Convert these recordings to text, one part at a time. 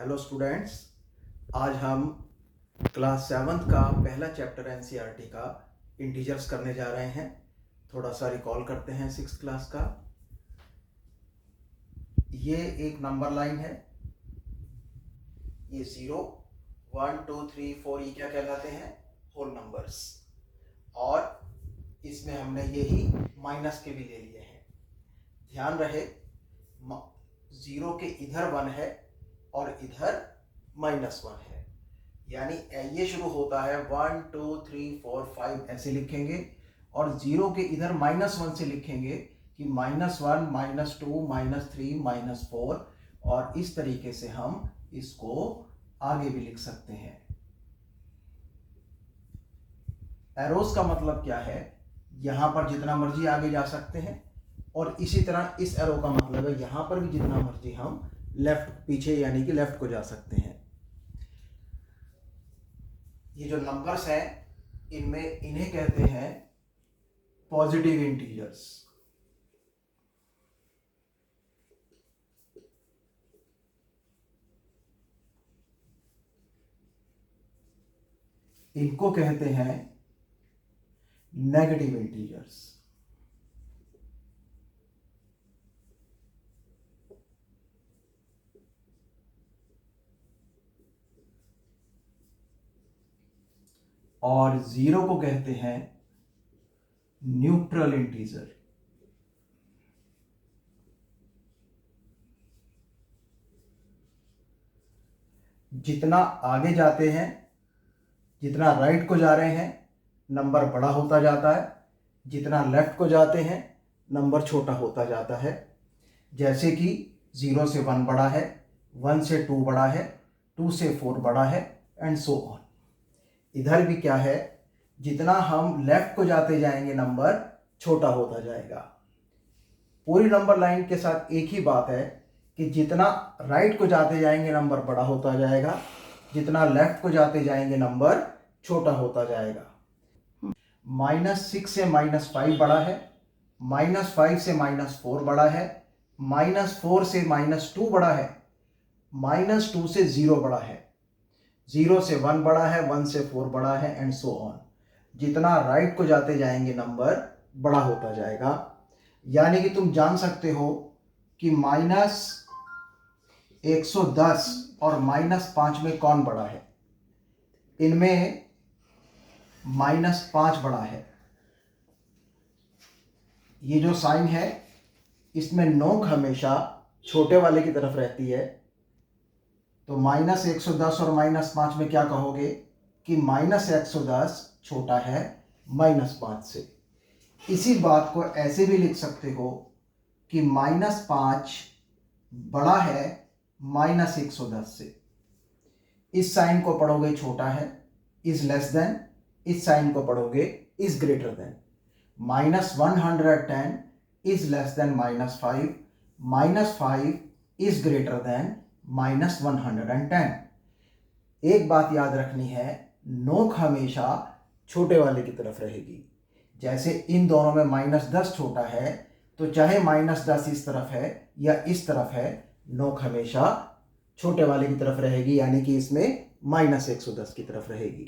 Hello students, आज हम class 7th का पहला चैप्टर एनसीईआरटी का इंटीजर्स करने जा रहे हैं। थोड़ा सा रिकॉल करते हैं 6th क्लास का। ये एक नंबर लाइन है, ये 0, 1, 2, 3, 4 ये क्या कहलाते हैं? Whole numbers. और इसमें हमने यही माइनस के भी ले लिए हैं। ध्यान रहे, 0 के इधर 1 है और इधर -1 है, यानी ये शुरू होता है 1, 2, 3, 4, 5 ऐसे लिखेंगे, और 0 के इधर -1 से लिखेंगे कि -1, -2, -3, -4, और इस तरीके से हम इसको आगे भी लिख सकते हैं। एरोस का मतलब क्या है? यहां पर जितना मर्जी आगे जा सकते हैं, और इसी तरह इस एरो का मतलब है यहां पर भी जितना मर्जी हम लेफ्ट पीछे यानी कि लेफ्ट को जा सकते हैं। ये जो नंबर्स हैं इन्हें कहते हैं पॉजिटिव इंटीजर्स। इनको कहते हैं नेगेटिव इंटीजर्स। और 0 को कहते हैं न्यूट्रल इंटीजर। जितना आगे जाते हैं, जितना राइट को जा रहे हैं, नंबर बड़ा होता जाता है, जितना लेफ्ट को जाते हैं नंबर छोटा होता जाता है। जैसे कि 0 से 1 बड़ा है, 1 से 2 बड़ा है, 2 से 4 बड़ा है, एंड सो ऑन। इधर भी क्या है, जितना हम लेफ्ट को जाते जाएंगे नंबर छोटा होता जाएगा। पूरी नंबर लाइन के साथ एक ही बात है कि जितना राइट को जाते जाएंगे नंबर बड़ा होता जाएगा, जितना लेफ्ट को जाते जाएंगे नंबर छोटा होता जाएगा। -6 से -5 बड़ा है, -5 से -4 बड़ा है, -4 से -2 बड़ा है, -2 से 0 बड़ा है, 0 से 1 बड़ा है, 1 से 4 बड़ा है, एंड सो ऑन। जितना राइट को जाते जाएंगे नंबर बड़ा होता जाएगा। यानी कि तुम जान सकते हो कि -110 और -5 में कौन बड़ा है? इनमें -5 बड़ा है। ये जो साइन है इसमें नोक हमेशा छोटे वाले की तरफ रहती है, तो -110 और -5 में क्या कहोगे कि -110 छोटा है -5 से। इसी बात को ऐसे भी लिख सकते हो कि -5 बड़ा है -110 से। इस साइन को पढ़ोगे छोटा है, इज लेस देन, इस साइन को पढ़ोगे is greater than. -110 is less than -5, -5 is greater than -110। एक बात याद रखनी है, नोक हमेशा छोटे वाले की तरफ रहेगी। जैसे इन दोनों में -10 छोटा है, तो चाहे -10 इस तरफ है या इस तरफ है, नोक हमेशा छोटे वाले की तरफ रहेगी, यानी कि इसमें -110 की तरफ रहेगी।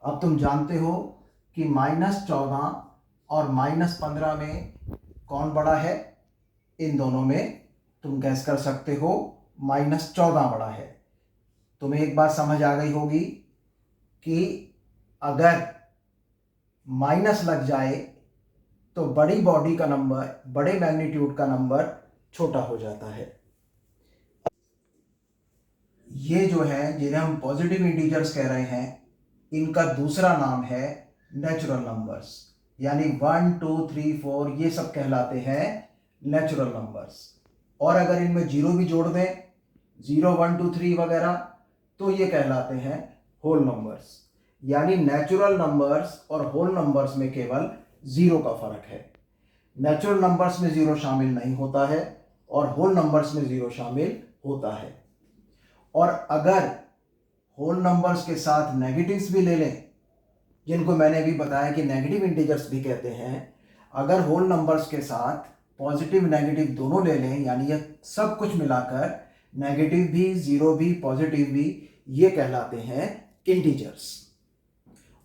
अब तुम जानते हो कि -14 और -15 में कौन बड़ा है? इन दोनों में तुम गैस कर सकते हो -14 बड़ा है। तुम्हें एक बात समझ आ गई होगी कि अगर माइनस लग जाए तो बड़ी बॉडी का नंबर, बड़े मैग्नीट्यूड का नंबर छोटा हो जाता है। ये जो है जिन्हें हम पॉजिटिव इंटीजर्स कह रहे हैं, इनका दूसरा नाम है नेचुरल नंबर्स। यानी 1, 2, 3, 4 ये सब कहलाते हैं नेचुरल नंबर्स। और अगर इनमें 0 भी जोड़ दें, 0, 1, 2, 3 वगैरह, तो ये कहलाते हैं होल नंबर्स। यानी नेचुरल नंबर्स और होल नंबर्स में केवल 0 का फर्क है। नेचुरल नंबर्स में 0 शामिल नहीं होता है और होल नंबर्स में 0 शामिल होता है। और अगर होल नंबर्स के साथ नेगेटिव्स भी ले लें, जिनको मैंने अभी बताया कि नेगेटिव इंटीजर्स भी कहते हैं, अगर होल नंबर्स के साथ पॉजिटिव नेगेटिव दोनों ले लें, यानी ये सब कुछ मिलाकर नेगेटिव भी, जीरो भी, पॉजिटिव भी, ये कहलाते हैं इंटीजर्स।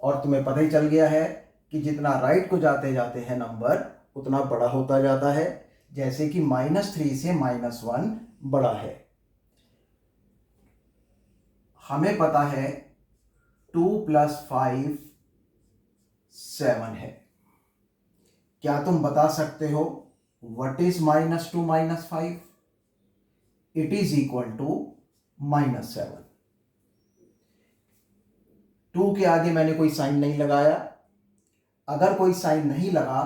और तुम्हें पता ही चल गया है कि जितना राइट को जाते जाते हैं नंबर उतना बड़ा होता जाता है, जैसे कि -3 से -1 बड़ा है। हमें पता है 2 + 5 7 है। क्या तुम बता सकते हो what is -2 - 5? It is equal to -7। 2 के आगे मैंने कोई साइन नहीं लगाया। अगर कोई साइन नहीं लगा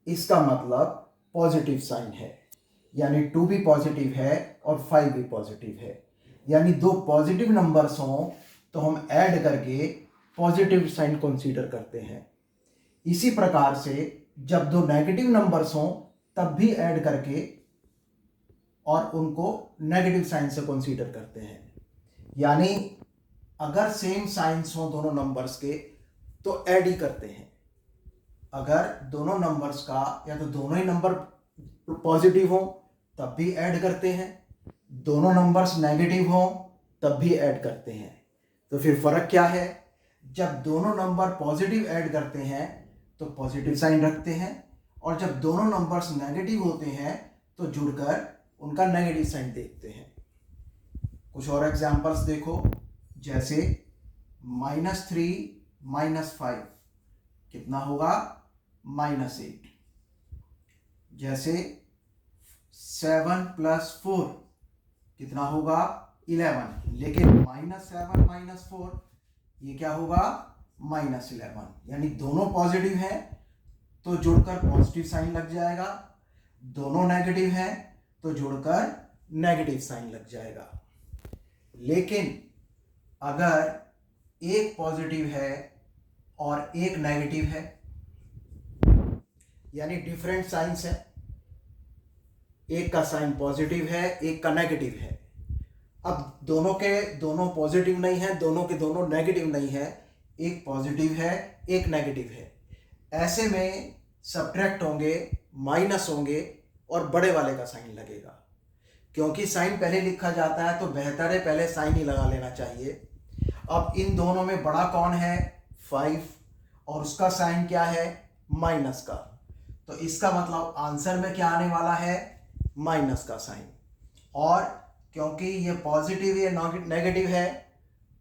इसका मतलब पॉजिटिव साइन है, यानी 2 भी पॉजिटिव है और 5 भी पॉजिटिव है। यानी दो पॉजिटिव नंबर्स हों तो हम ऐड करके पॉजिटिव साइन कंसीडर करते हैं। इसी प्रकार से जब दो नेगेटिव नंबर्स हों तब भी ऐड करके और उनको नेगेटिव साइन से कंसीडर करते हैं। यानी अगर सेम साइंस हो दोनों नंबर्स के तो ऐड ही करते हैं। अगर दोनों नंबर्स का या तो दोनों ही नंबर पॉजिटिव हो तब भी ऐड करते हैं, दोनों नंबर्स नेगेटिव हो तब भी ऐड करते हैं। तो फिर फर्क क्या है? जब दोनों नंबर पॉजिटिव ऐड करते हैं तो पॉजिटिव साइन रखते हैं, और जब दोनों नंबर्स नेगेटिव होते हैं तो जुड़कर उनका नेगेटिव साइन देखते हैं। कुछ और एग्जांपल्स देखो, जैसे -3 - 5 कितना होगा? -8। जैसे 7 + 4 कितना होगा? 11। लेकिन -7 - 4 ये क्या होगा? -11। यानी दोनों पॉजिटिव हैं तो जुड़कर पॉजिटिव साइन लग जाएगा, दोनों नेगेटिव हैं तो जुड़कर नेगेटिव साइन लग जाएगा। लेकिन अगर एक पॉजिटिव है और एक नेगेटिव है, यानी डिफरेंट साइंस है, एक का साइन पॉजिटिव है एक का नेगेटिव है, अब दोनों के दोनों पॉजिटिव नहीं है, दोनों के दोनों नेगेटिव नहीं है, एक पॉजिटिव है एक नेगेटिव है, ऐसे में सब्ट्रैक्ट होंगे, माइनस होंगे और बड़े वाले का साइन लगेगा। क्योंकि साइन पहले लिखा जाता है तो बेहतर है पहले साइन ही लगा लेना चाहिए। अब इन दोनों में बड़ा कौन है? 5, और उसका साइन क्या है? माइनस का। तो इसका मतलब आंसर में क्या आने वाला है? माइनस का साइन। और क्योंकि ये पॉजिटिव ये नेगेटिव है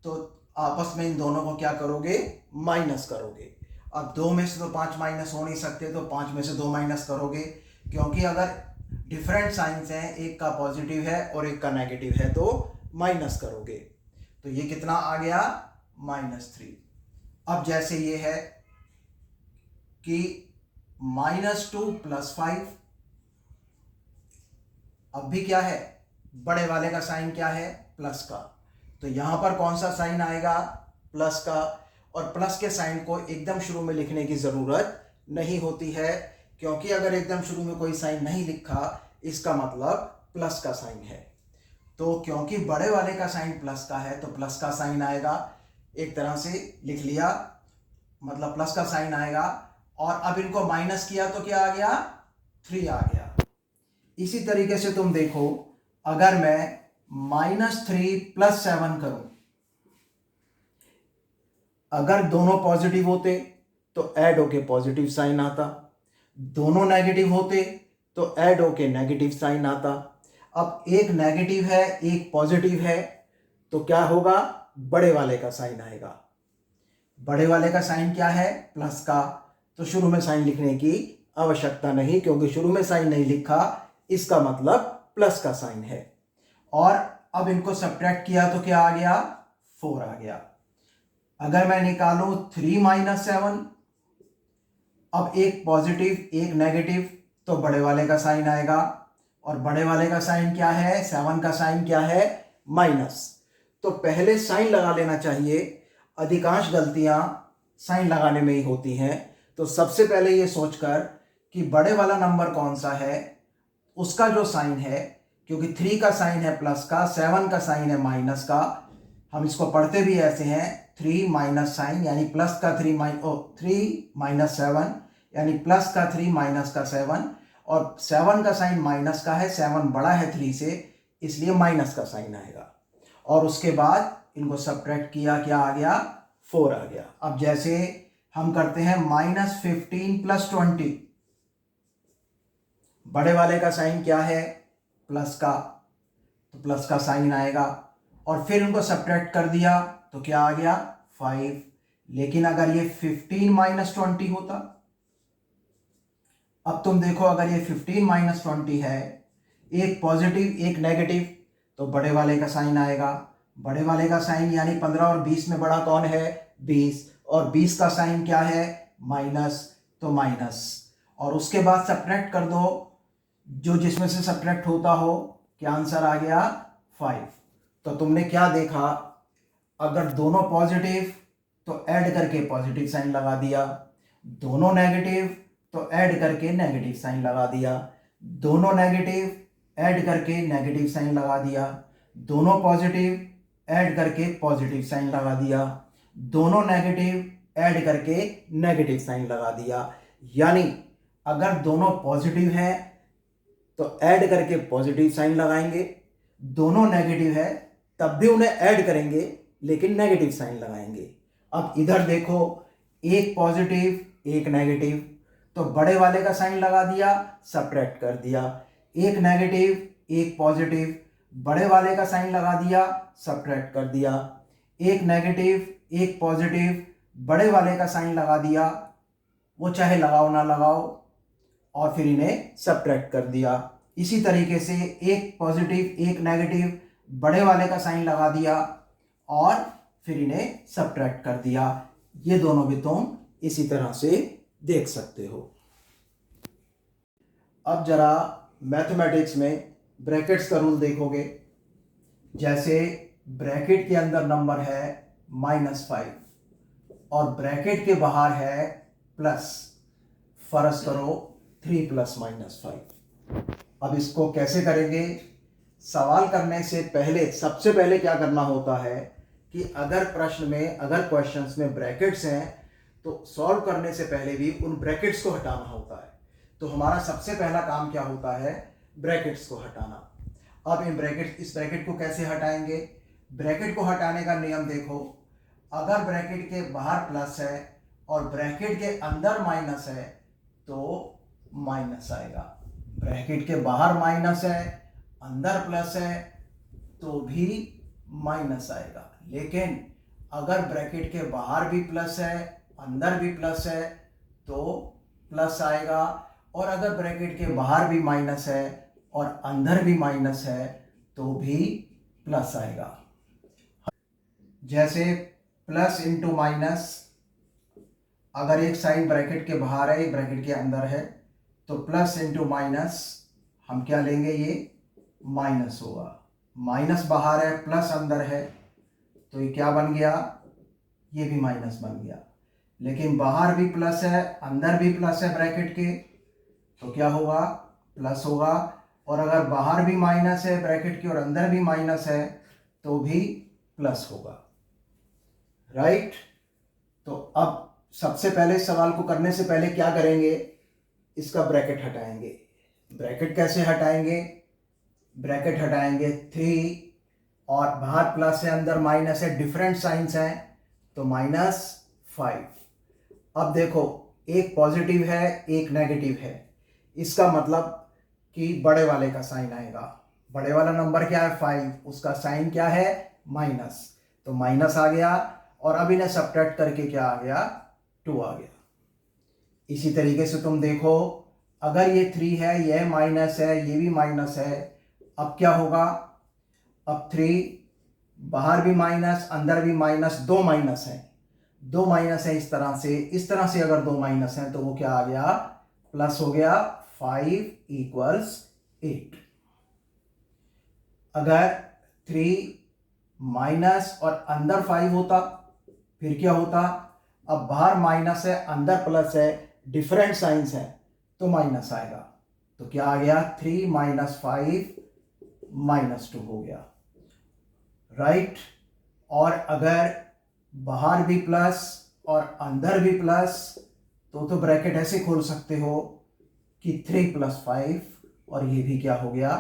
तो आपस में इन दोनों को क्या करोगे? माइनस करोगे। अब 2 में से तो 5 माइनस हो नहीं सकते, तो 5 में से 2 माइनस करोगे, क्योंकि अगर डिफरेंट साइंस हैं, एक का पॉजिटिव है और एक का नेगेटिव है, तो माइनस करोगे। तो ये कितना आ गया? -3। अब जैसे ये है कि -2 + 5, अब भी क्या है? बड़े वाले का साइन क्या है? प्लस का। तो यहां पर कौन सा साइन आएगा? प्लस का। और प्लस के साइन को एकदम शुरू में लिखने की जरूरत नहीं होती है, क्योंकि अगर एकदम शुरू में कोई साइन नहीं लिखा इसका मतलब प्लस का साइन है। तो क्योंकि बड़े वाले का साइन प्लस का है तो प्लस का साइन आएगा, एक तरह से लिख लिया, मतलब प्लस का साइन आएगा। और अब इनको माइनस किया तो क्या आ गया? 3 आ गया। इसी तरीके से तुम देखो, अगर मैं -3 + 7 करूं, अगर दोनों पॉजिटिव होते तो ऐड होके पॉजिटिव साइन आता, दोनों नेगेटिव होते तो ऐड होके नेगेटिव साइन आता। अब एक नेगेटिव है एक पॉजिटिव है तो क्या होगा? बड़े वाले का साइन आएगा। बड़े वाले का साइन क्या है? प्लस का। तो शुरू में साइन लिखने की आवश्यकता नहीं, क्योंकि शुरू में साइन नहीं लिखा इसका मतलब प्लस का साइन है। और अब इनको सब्ट्रैक्ट किया तो क्या आ गया? 4 आ गया। अगर मैं निकालूं 3 - 7, अब एक पॉजिटिव एक नेगेटिव तो बड़े वाले का साइन आएगा, और बड़े वाले का साइन क्या है? 7 का साइन क्या है? माइनस। तो पहले साइन लगा लेना चाहिए। अधिकांश गलतियां साइन लगाने में ही होती हैं। तो सबसे पहले ये सोचकर कि बड़े वाला नंबर कौन सा है उसका जो साइन है, क्योंकि 3 का साइन है प्लस का, 7 का साइन है माइनस का, हम इसको पढ़ते भी ऐसे हैं 3 माइनस साइन, यानी प्लस का 3 - 7, यानी प्लस का 3 माइनस का 7, और 7 का साइन माइनस का है, 7 बड़ा है 3 से, इसलिए माइनस का साइन आएगा। और उसके बाद इनको सब्ट्रैक्ट किया, क्या आ गया, 4 आ गया। अब जैसे हम करते हैं -15 + 20, बड़े वाले का साइन क्या है, प्लस का, तो प्लस का साइन आएगा। और फिर उनको सब्ट्रैक्ट कर दिया तो क्या आ गया, 5। लेकिन अगर ये 15 - 20 होता, अब तुम देखो अगर ये 15 - 20 है, एक पॉजिटिव एक नेगेटिव, तो बड़े वाले का साइन आएगा। बड़े वाले का साइन यानी 15 और 20 में बड़ा कौन है, 20, और 20 का साइन क्या है, माइनस, तो माइनस। और उसके बाद सब्ट्रैक्ट कर दो, जो जिसमें से सब्ट्रैक्ट होता हो, क्या आंसर आ गया, 5। तो तुमने क्या देखा, अगर दोनों पॉजिटिव तो ऐड करके पॉजिटिव साइन लगा दिया, दोनों नेगेटिव तो ऐड करके नेगेटिव साइन लगा दिया, दोनों नेगेटिव ऐड करके नेगेटिव साइन लगा दिया, दोनों पॉजिटिव ऐड करके पॉजिटिव साइन लगा दिया, दोनों नेगेटिव ऐड करके नेगेटिव साइन लगा दिया। यानी अगर दोनों पॉजिटिव है तो ऐड करके पॉजिटिव साइन लगाएंगे, दोनों नेगेटिव है तब भी उन्हें ऐड करेंगे लेकिन नेगेटिव साइन लगाएंगे। अब इधर देखो, एक पॉजिटिव एक नेगेटिव, तो बड़े वाले का साइन लगा दिया, सब्ट्रैक्ट कर दिया। एक नेगेटिव एक पॉजिटिव, बड़े वाले का साइन लगा दिया, सब्ट्रैक्ट कर दिया। एक नेगेटिव एक पॉजिटिव, बड़े वाले का साइन लगा दिया, वो चाहे लगाओ ना लगाओ, और फिर इन्हें सब्ट्रैक्ट कर दिया। इसी तरीके से एक पॉजिटिव एक नेगेटिव, बड़े वाले का साइन लगा दिया और फिर इन्हें सब्ट्रैक्ट कर दिया। ये दोनों भी तुम इसी तरह से देख सकते हो। अब जरा मैथमेटिक्स में ब्रैकेट्स का रूल देखोगे। जैसे ब्रैकेट के अंदर नंबर है -5 और ब्रैकेट के बाहर है प्लस, फर्ज करो 3 + -5। अब इसको कैसे करेंगे, सवाल करने से पहले सबसे पहले क्या करना होता है कि अगर प्रश्न में, अगर क्वेश्चंस में ब्रैकेट्स हैं तो सॉल्व करने से पहले भी उन ब्रैकेट्स को हटाना होता है। तो हमारा सबसे पहला काम क्या होता है, ब्रैकेट्स को हटाना। अब इस ब्रैकेट को कैसे हटाएंगे, ब्रैकेट को हटाने का नियम देखो, अगर ब्रैकेट के बाहर प्लस है और ब्रैकेट के अंदर माइनस है तो माइनस आएगा। ब्रैकेट के बाहर माइनस है, अंदर प्लस है तो भी माइनस आएगा। लेकिन अगर ब्रैकेट के बाहर भी प्लस है, अंदर भी प्लस है तो प्लस आएगा, और अगर ब्रैकेट के बाहर भी माइनस है और अंदर भी माइनस है तो भी प्लस आएगा। जैसे प्लस इंटू माइनस, अगर एक साइन ब्रैकेट के बाहर है, एक ब्रैकेट के अंदर है, तो प्लस इंटू माइनस हम क्या लेंगे, ये माइनस होगा। माइनस बाहर है, प्लस अंदर है, तो ये क्या बन गया, ये भी माइनस बन गया। लेकिन बाहर भी प्लस है, अंदर भी प्लस है ब्रैकेट के, तो क्या होगा, प्लस होगा। और अगर बाहर भी माइनस है ब्रैकेट के और अंदर भी माइनस है तो भी प्लस होगा, राइट। तो अब सबसे पहले सवाल को करने से पहले क्या करेंगे, इसका ब्रैकेट हटाएंगे। ब्रैकेट कैसे हटाएंगे, ब्रैकेट हटाएंगे 3 और बाहर प्लस है अंदर माइनस है, डिफरेंट साइंस हैं तो -5। अब देखो, एक पॉजिटिव है एक नेगेटिव है, इसका मतलब कि बड़े वाले का साइन आएगा। बड़े वाला नंबर क्या है, 5, उसका साइन क्या है, माइनस, तो माइनस आ गया। और अब इन्हें सब्ट्रैक्ट करके क्या आ गया, 2 आ गया। इसी तरीके से तुम देखो, अगर ये 3 है, यह माइनस है, ये भी माइनस है, अब क्या होगा, अब 3 बाहर भी माइनस अंदर भी माइनस, 2 माइनस है, 2 माइनस है। इस तरह से अगर 2 माइनस है तो वो क्या आ गया, प्लस हो गया। 5 = 8। अगर 3 माइनस और अंदर 5 होता फिर क्या होता, अब बाहर माइनस है अंदर प्लस है, डिफरेंट साइंस है तो माइनस आएगा, तो क्या आ गया, 3 - 5 -2 हो गया, राइट। और अगर बाहर भी प्लस और अंदर भी प्लस तो ब्रैकेट ऐसे खोल सकते हो कि 3 + 5 और ये भी क्या हो गया,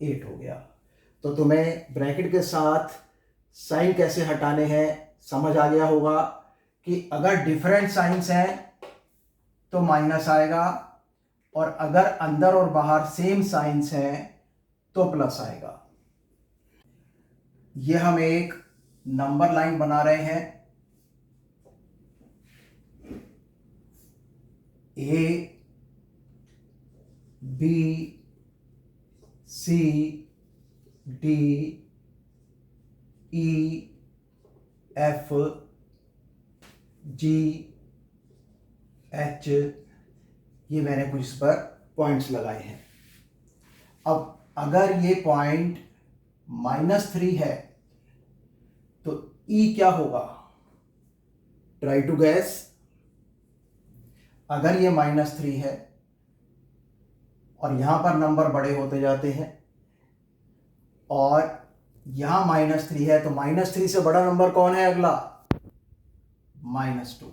8 हो गया। तो तुम्हें ब्रैकेट के साथ साइन कैसे हटाने हैं समझ आ गया होगा कि अगर डिफरेंट साइंस हैं तो माइनस आएगा, और अगर अंदर और बाहर सेम साइंस हैं तो प्लस आएगा। ये हम एक नंबर लाइन बना रहे हैं, A B C D E F G H, ये मैंने कुछ इस पर पॉइंट्स लगाए हैं। अब अगर ये पॉइंट -3 है तो ई क्या होगा? Try to guess. अगर ये -3 है और यहां पर नंबर बड़े होते जाते हैं और यहां -3 है तो -3 से बड़ा नंबर कौन है अगला? -2।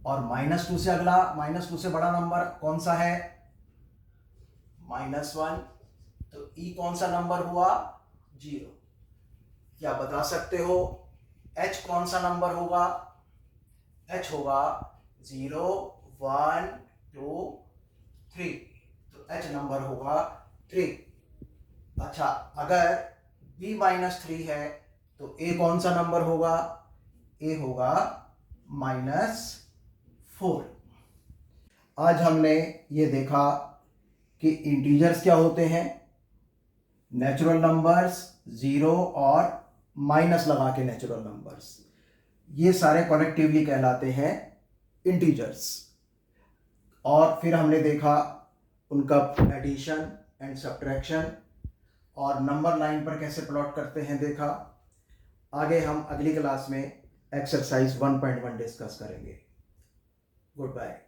और -2 से अगला, -2 से बड़ा नंबर कौन सा है? -1। तो ई कौन सा नंबर हुआ? 0। क्या बता सकते हो एच कौन सा नंबर होगा? एच होगा 0 1 2 3, तो एच नंबर होगा 3। अच्छा, अगर b -3 है तो a कौन सा नंबर होगा? a होगा -4। आज हमने ये देखा कि इंटीजर्स क्या होते हैं, नेचुरल नंबर्स, 0 और माइनस लगा के नेचुरल नंबर्स, ये सारे कलेक्टिवली कहलाते हैं इंटीजर्स। और फिर हमने देखा उनका एडिशन एंड सब्ट्रैक्शन और नंबर लाइन पर कैसे प्लॉट करते हैं देखा। आगे हम अगली क्लास में एक्सरसाइज 1.1 डिस्कस करेंगे। Good bye.